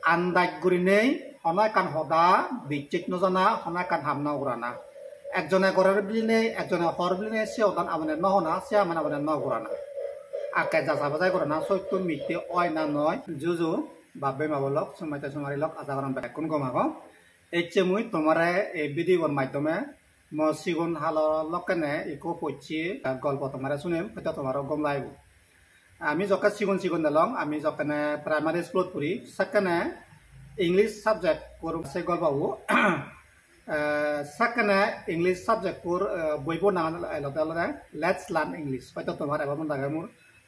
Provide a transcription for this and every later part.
আন্দাজ গুৰি নেই হনাই কান হদা বিচিক নজানা হনাই কান হামনা উড়ানা একজনে গরের বিলি নেই একজনে হর বিলি নেই সে ওদান আমনে নহনা সে আমনে আমনে ন উড়ানা আকে যাচা বাজাই করে না সত্য মিথ্যে অয় না নয় জুজু বাবে মাবলক সমাইতে সমারি লক আজা গরম বেকুন গমাগো এইচে মুই তোমারে এই ভিডিওর মাধ্যমে ম সিগুন হালো লকেনে ইকো পচি গল্প তোমারে শুনিম হয়তো তোমারও গম লাইব আমি যখন সিগুন দিলাম আমি যখন প্রাইমারি স্কুলত পড়ি সেখানে ইংলিশ সাবজেক্ট করব সে গল্পও সেখানে ইংলিশ সাবজেক্ট পর বইব না লেটস লার্ন ইংলিশ হয়তো তোমার এবার মনে থাকে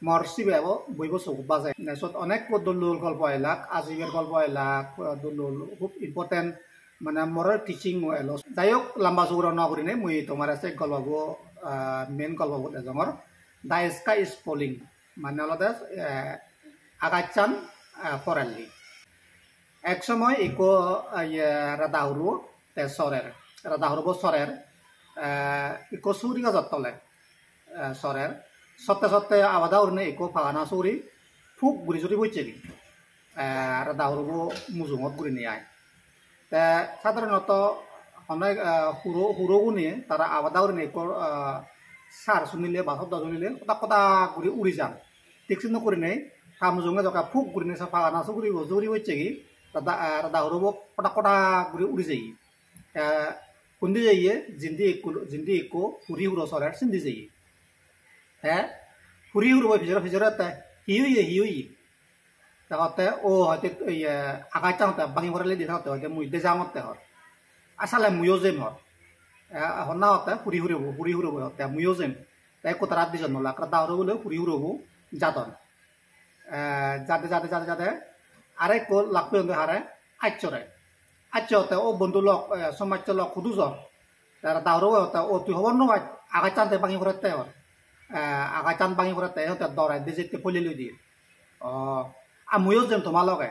মর সিবে বইব চৌক বাজায় নেক্সট অনেক দলুল গল্প এলাক আজীবের গল্প এলাক দলুল খুব ইম্পর্টেন্ট মানে মরাল টিচিং এলো যাই হোক লম্বা চৌর নগরীনে মুই তোমার আছে গল্প মেন গল্প এজঙর দ্য স্কাই ইজ ফলিং মানে আলাদা আগাচান ফরাল্লি এক সময় ইকো রাদাহুরু সরের রাদাহুরু সরের ইকো সুরি গাছত তলে সরের সত্তে সত্তে আবাদা উড়নে ইকো ফাগানা সুরি ফুক গুড়ি চুরি বইছে কি রাদাহুরু মুজুমত গুড়ি নিয়ে আয় তা সাধারণত অনেক হুরগুনি তারা আবাদা উড়নে ইকো সার শুনিলে বা শব্দ শুনিলে কটা কটা গুড়ি উড়ি যান ঠিক করে নেই কামজুঙে যখন ফুক গুড়ি নিয়ে ফাগানা সুরি জুরি হচ্ছে কি রাদাহুরু কটা কটা গুড়ি উড়ি যাই কুন্দি যাইয়ে জিন্দি ইকো হুরি হুরো সরের সিন্দি যাইয়ে হ্যাঁ হুরি হুরো ফিজরে হিউই তাহতে ও হয়তো আগাই চাওঁতে বাঙি ভরালে দি থাকতে হয়তো মুই দেজাঙতে হর আসালে মুয়ো যেম হর হন্না হতে হুরি হুরব হতে মুয়ো যেম তাই কোতারা দিজন নলাক রাদাহুরু বলে হুরি হুরবু যাদন যাতে আরে কো লাগবে হারে আচ্ছরে ও বন্ধু লক সমাজ লক খুদুজ রাদাহুরু হতে ও তুই হবর নয় আগাই চানতে বাঙি ভরাতে হর আগাই চান বাঙি ভরাতে হতে দরাই দিতে ফলি লই দিয়ে মুয়ো যেম তোমার লগে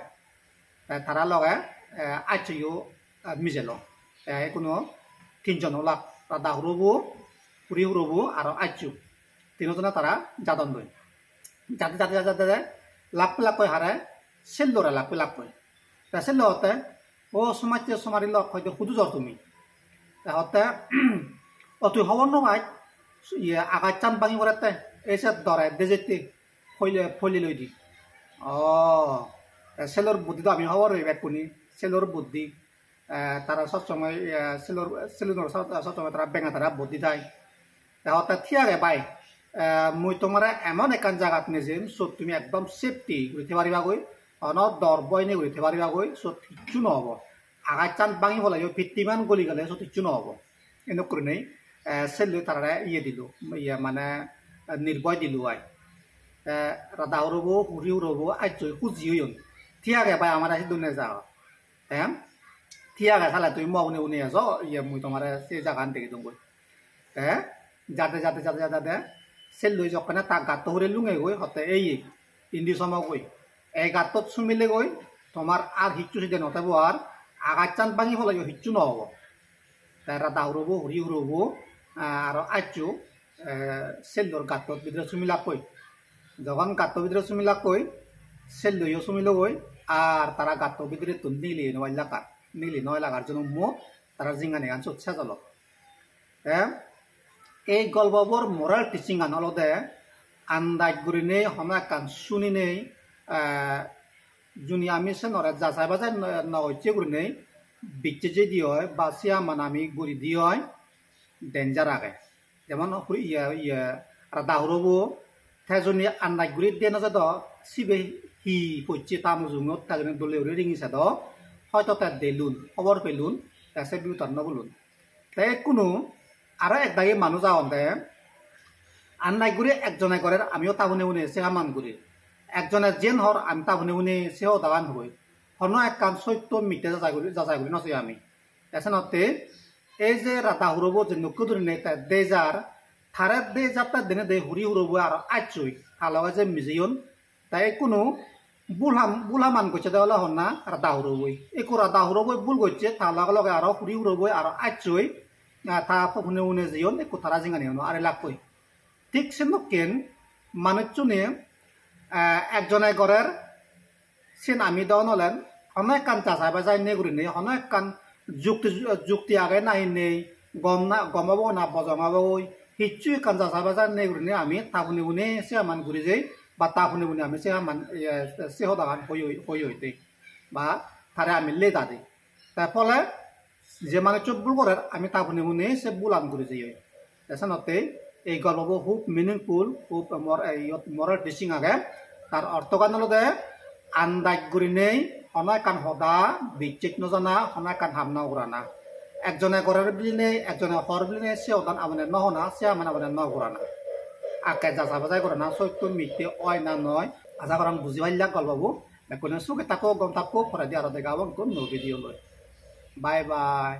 তারা লগে আচ্ছইও মিজেল কোনো তিনজন লাখ রাদাহুরু হুরি হুরবু আর আচ্ছু তিনজনে তারা যাদন লই যাতে লাখ হারে সেল্লরে লাখ তা সেল্ল হতে ও সমারি লক হয়তো খুদু জ্বর তুমি হতে ও তুই হবর নয় আগার চান ভাঙি পড়াতে এসে দরাই দেজেতে ফলি লই দি সেলোর বুদ্ধি তো আমি হবর হইবে কোনি সেলোর বুদ্ধি তারা সবসময় সেলুনের সবসময় তারা বেঙা তারা বুদ্ধি দেয় হতে থিয়াগে বাই মুই তোমার এমন একান জায়গাত নিজিম চত তুমি একদম সেফটি ঘুরিতে পারিবাগৈ দর বয়নে ঘুরিতে পারিবাগৈ চত কিচ্ছু নহব আগাই চান ভাঙি ফেলাই ফিফটিমান গলি গেলে চত কিচ্ছু নহব এনেক করে নেই সেলু তারা দিল মানে নির্ভয় দিল আই রাদাহুরু হুরি হুরবু আজ খুঁজি হইন থিয়াগে বাই আমার আসি দুনে যা হ্যাঁ থিয়াগে চালে তুমি উনি আস মুই তোমার সে জায়গা দেখি দঙ্গই হ্যাঁ যাতে সেলুই যখন তা গাত হুরে লুঙে গই হতে এই ইন্দি সময় গই এই গাতত চুমিলে গই তোমার আর হিচ্ছু সিদে নথাব আর আগার চান ভাঙি ফেলাই হিচ্ছু নহব রাদাহুরু হুরি হুরবু আর আচ্ছু সেলুর গাতত ভিতরে চুমিলাকই যখন গাত ভিতরে চুমিলাকই সেলুইও চুমিল গই আর তারা গাত ভিতরে তো নিলি নয় লাগার জন্য তারা জিঙ্গানি গান চোৎসা চল হ্যাঁ এই গল্পবর মোরাল টিচিং আন হলদে আন্দাজ গুড়ি নেই হমা কান শুনি নেই जुनि आमी सेनरे जासाय बाजाय नगयचे गुरि नै बिच्चे जे दिय बासिया मानामी गुरि दिय डेंजार आगे जेमन रादाहुरबो थाजुनि आन्नाय गुरि देना जाद सिबे हि पच्चे तामुजुङो ताजने दलेउरि रिंगिसा द হয়তো তা দেলুন খবর পেলুন তাসে বিউতার নবলুন তাই কোনো আর এক দাগে মানুষ যাওয়াতে আন্নাই গুড়ি একজনে করে আমিও তাবুনে উনে সেহামান গুড়ি একজনে জেন হর আমি তাবুনে উনে সেও দাওয়ান হই হন এক কান সত্য মিটে যাচাই করি নচে আমি এসনতে এই যে রাদাহুরবো যে নকুদুরি নেই তা দেজার থারে দে যাত্রা দিনে দে হুরি হুরবো আর আচুই হালওয়া যে মিজিয়ন তাই কোনো বুলহামান করছে দেওয়া হন না রাদাহুরবই একো রাদাহুরবই বুল করছে তার লগে লগে আরো হুরি হুরবই আর আচুই তা ফনে উনে জিয়ন একো তারা জিঙানি হন আর লাকই ঠিক সেনকেন মানুষজনে একজনে গড়ের সেন আমি দেওয়া নলেন অনেক কান চাচাই বাজাই নে গুরি নেই অনেক কান যুক্তি আগে নাই নেই গমাবো না বজমাবো হিচুই কান চাচাই বাজাই নে গুরি নেই আমি তাপুনি বুনে সে মান গুরি যাই বা তাপুনি বুনে আমি সে মান সে হদাগান হই হইতে বা তারে আমি লে দাদি তার ফলে যে মানে চুপ ভুল করে আমি তাপুনি বুনে সে বুলান গুরি যাই এসানতে এই গল্পবোৰ খুব মিনিংফুল খুব মৰৰ টিচিং আগে তাৰ অৰ্থ কান লগে আন্দাজ গুৰি নেই সনাই কান সদা বিচ্ছিক নজনা সনাই কান হামনা উৰানা একজনে গড়ের বুলি নেই একজনে হর বুলি নেই সে ওদান আমাদের নহনা সে আমার আমাদের নঘুরানা আকে যাচা বাজাই করে না সত্য মিথ্যে অয় না নয় আশা করাম বুঝি পাইলা গল্পবোৰ কোনো সুখে তাকো গম তাকো ফৰা দিয়ে আৰো দেখাবো নতুন ভিডিও লয় বাই বাই